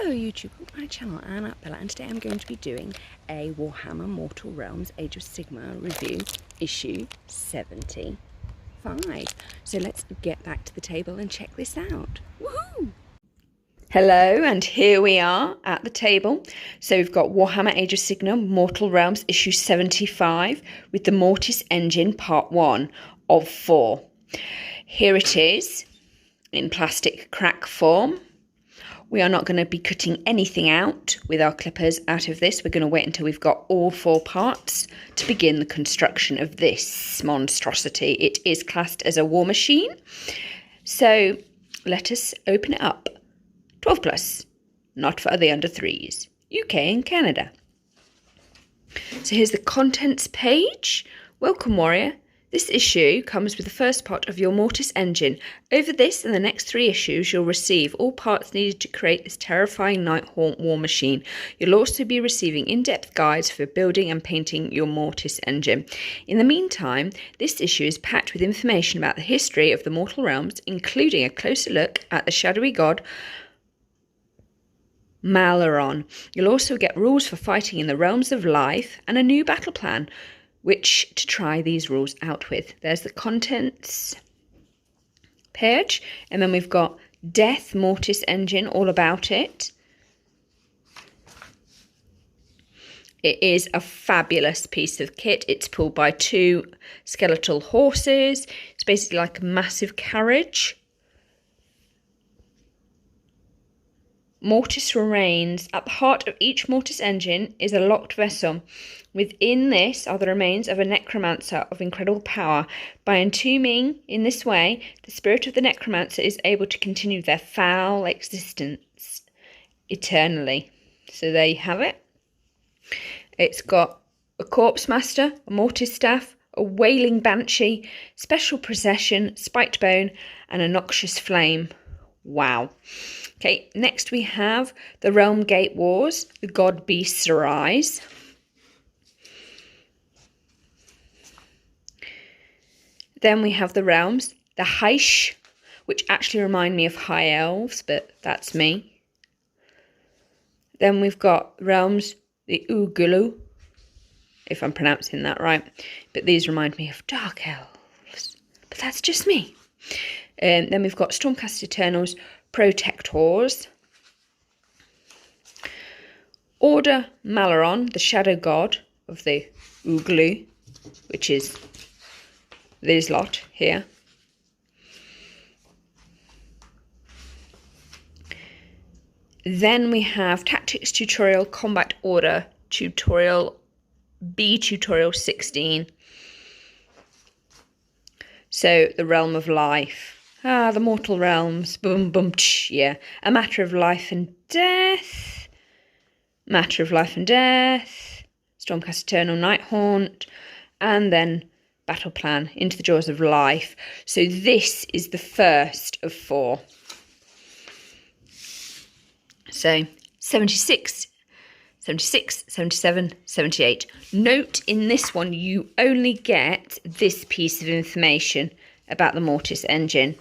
Hello YouTube, welcome to my channel, I'm Bella, and today I'm going to be doing a Warhammer Mortal Realms Age of Sigmar review, issue 75. So let's get back to the table and check this out. Woohoo! Hello, and here we are at the table. So we've got Warhammer Age of Sigmar Mortal Realms issue 75 with the Mortis engine part 1 of 4. Here it is in plastic crack form. We are not going to be cutting anything out with our clippers out of this. We're going to wait until we've got all 4 parts to begin the construction of this monstrosity. It is classed as a war machine. So let us open it up. 12 plus, not for the under 3s, UK and Canada. So here's the contents page. Welcome, Warrior. This issue comes with the first part of your Mortis engine. Over this and the next 3 issues, you'll receive all parts needed to create this terrifying Nighthawk war machine. You'll also be receiving in-depth guides for building and painting your Mortis engine. In the meantime, this issue is packed with information about the history of the Mortal Realms, including a closer look at the shadowy god Malaron. You'll also get rules for fighting in the realms of life and a new battle plan, which to try these rules out with. There's the contents page, and then we've got Death Mortis engine, all about it. It is a fabulous piece of kit. It's pulled by 2 skeletal horses. It's basically like a massive carriage. Mortis remains. At the heart of each Mortis engine is a locked vessel. Within this are the remains of a necromancer of incredible power. By entombing in this way, the spirit of the necromancer is able to continue their foul existence eternally. So there you have it. It's got a corpse master, a mortis staff, a wailing banshee, special procession, spiked bone, and a noxious flame. Wow. Okay, next we have the Realm Gate Wars, the God Beasts Arise. Then we have the realms, the Heish, which actually remind me of High Elves, but that's me. Then we've got realms, the Ugulu, if I'm pronouncing that right, but these remind me of Dark Elves, but that's just me. Then we've got Stormcast Eternals, Protectors, Order Malaron, the shadow god of the Uglu, which is this lot here. Then we have Tactics Tutorial Combat Order Tutorial B Tutorial 16. So the Realm of Life. The Mortal Realms. Boom, boom, tsh, yeah. A Matter of Life and Death. Matter of Life and Death. Stormcast Eternal Nighthaunt. And then Battle Plan, Into the Jaws of Life. So this is the first of 4. So 76, 76, 77, 78. Note in this one you only get this piece of information about the Mortis engine.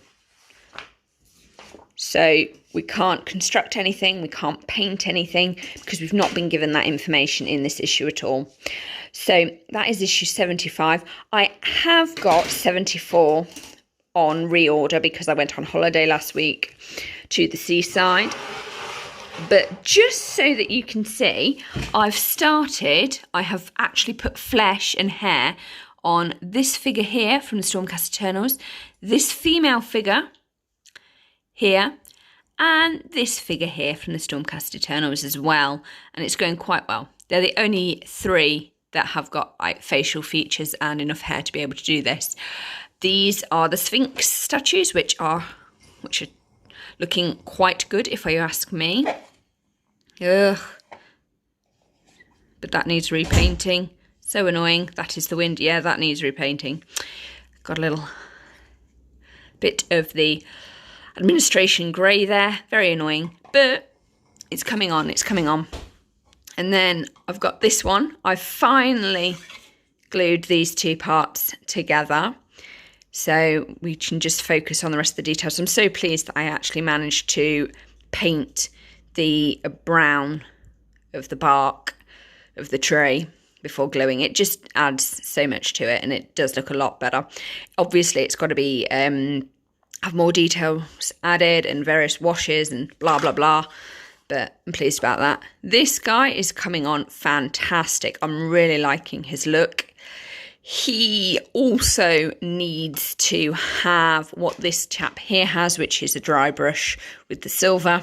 So we can't construct anything, we can't paint anything, because we've not been given that information in this issue at all. So that is issue 75. I have got 74 on reorder because I went on holiday last week to the seaside. But just so that you can see, I have actually put flesh and hair on this figure here from the Stormcast Eternals, this female figure here, and this figure here from the Stormcast Eternals as well. And it's going quite well. They're the only 3 that have got like facial features and enough hair to be able to do this. These are the Sphinx statues, which are looking quite good if you ask me. Ugh. But that needs repainting. So annoying. That is the wind. Yeah, that needs repainting. Got a little bit of the administration grey there. Very annoying. But it's coming on. It's coming on. And then I've got this one. I've finally glued these 2 parts together. So we can just focus on the rest of the details. I'm so pleased that I actually managed to paint the brown of the bark of the tree before gluing. It just adds so much to it, and it does look a lot better. Obviously, it's got to be have more details added and various washes and blah blah blah, but I'm pleased about that. This guy is coming on fantastic. I'm really liking his look. He also needs to have what this chap here has, which is a dry brush with the silver,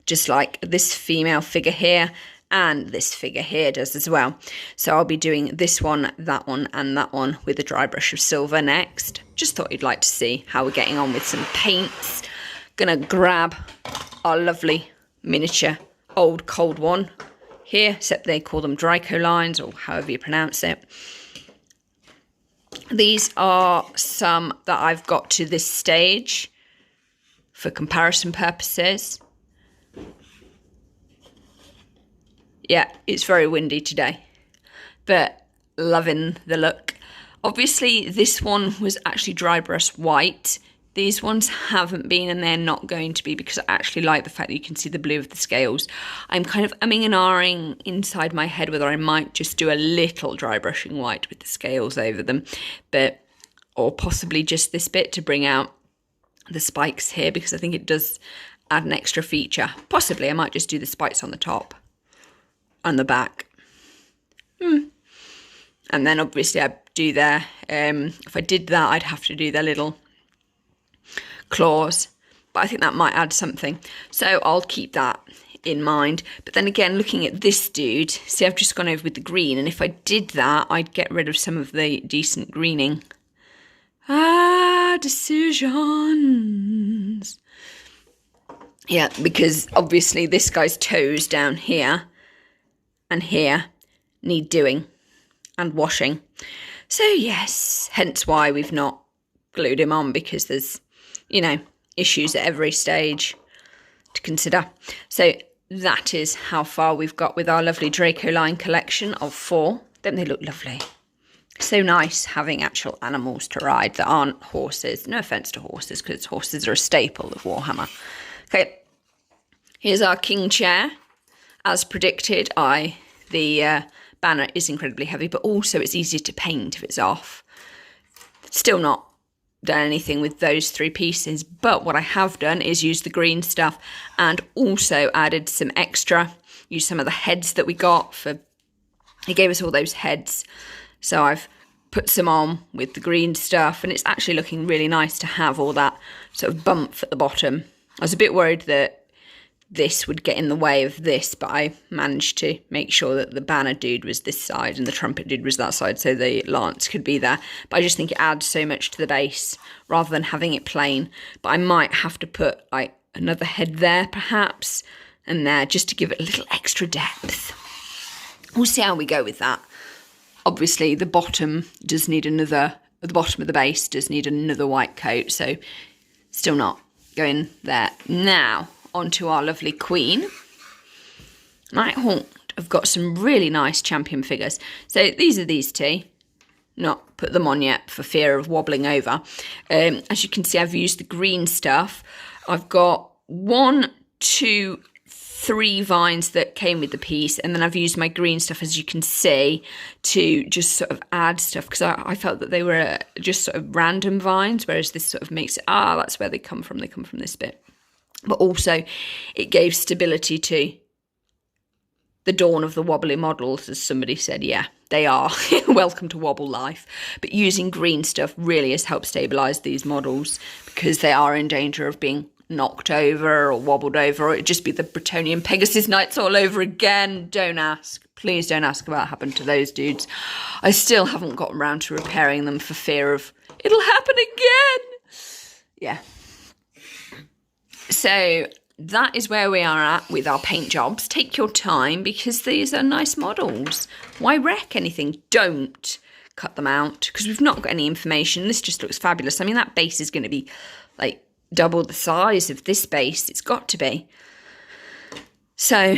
just like this female figure here, and this figure here does as well. So I'll be doing this one, that one, and that one with a dry brush of silver next. Just thought you'd like to see how we're getting on with some paints. Gonna grab our lovely miniature old cold one here, except they call them Draco lines, or however you pronounce it. These are some that I've got to this stage for comparison purposes. Yeah, it's very windy today, but loving the look. Obviously, this one was actually dry brush white. These ones haven't been, and they're not going to be, because I actually like the fact that you can see the blue of the scales. I'm kind of umming and ahhing inside my head whether I might just do a little dry brushing white with the scales over them, or possibly just this bit to bring out the spikes here, because I think it does add an extra feature. Possibly I might just do the spikes on the top and the back. And then obviously I'd do their, if I did that, I'd have to do their little claws, but I think that might add something, so I'll keep that in mind. But then again, looking at this dude, see, I've just gone over with the green, and if I did that, I'd get rid of some of the decent greening. Decisions. Yeah, because obviously this guy's toes down here and here need doing and washing. So yes, hence why we've not glued him on, because there's, you know, issues at every stage to consider. So that is how far we've got with our lovely Draco line collection of 4. Don't they look lovely? So nice having actual animals to ride that aren't horses. No offence to horses, because horses are a staple of Warhammer. Okay, here's our king chair. As predicted, the banner is incredibly heavy, but also it's easier to paint if it's off. Still not done anything with those 3 pieces, but what I have done is use the green stuff and also added some extra, used some of the heads that we got for, he gave us all those heads, so I've put some on with the green stuff, and it's actually looking really nice to have all that sort of bump at the bottom. I was a bit worried that this would get in the way of this, but I managed to make sure that the banner dude was this side and the trumpet dude was that side, so the lance could be there. But I just think it adds so much to the base rather than having it plain. But I might have to put like another head there perhaps, and there, just to give it a little extra depth. We'll see how we go with that. Obviously the bottom does need another, the bottom of the base does need another white coat, so still not going there. Now onto our lovely queen. Nighthawk have got some really nice champion figures. So these are these 2. Not put them on yet for fear of wobbling over. As you can see, I've used the green stuff. I've got 1, 2, 3 vines that came with the piece, and then I've used my green stuff, as you can see, to just sort of add stuff, because I felt that they were just sort of random vines, whereas this sort of makes it, that's where they come from this bit. But also it gave stability to the dawn of the wobbly models, as somebody said. Yeah, they are. Welcome to wobble life. But using green stuff really has helped stabilise these models, because they are in danger of being knocked over or wobbled over, or it'd just be the Bretonian Pegasus Knights all over again. Don't ask. Please don't ask about what happened to those dudes. I still haven't gotten around to repairing them for fear of it'll happen again. Yeah. So that is where we are at with our paint jobs. Take your time, because these are nice models. Why wreck anything? Don't cut them out, because we've not got any information. This just looks fabulous. I mean, that base is going to be like double the size of this base. It's got to be. So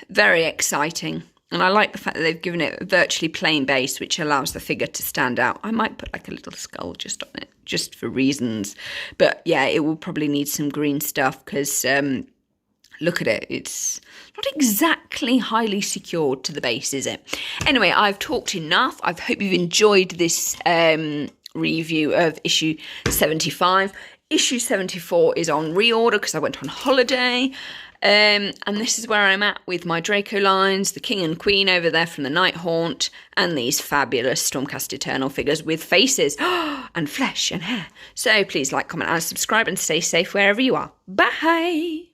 very exciting. And I like the fact that they've given it a virtually plain base, which allows the figure to stand out. I might put like a little skull just on it, just for reasons. But yeah, it will probably need some green stuff, because Look at it. It's not exactly highly secured to the base, is it? Anyway, I've talked enough. I hope you've enjoyed this review of issue 75. Issue 74 is on reorder because I went on holiday. And this is where I'm at with my Draco lines, the King and Queen over there from the Nighthawk, and these fabulous Stormcast Eternal figures with faces and flesh and hair. So please like, comment and subscribe and stay safe wherever you are. Bye!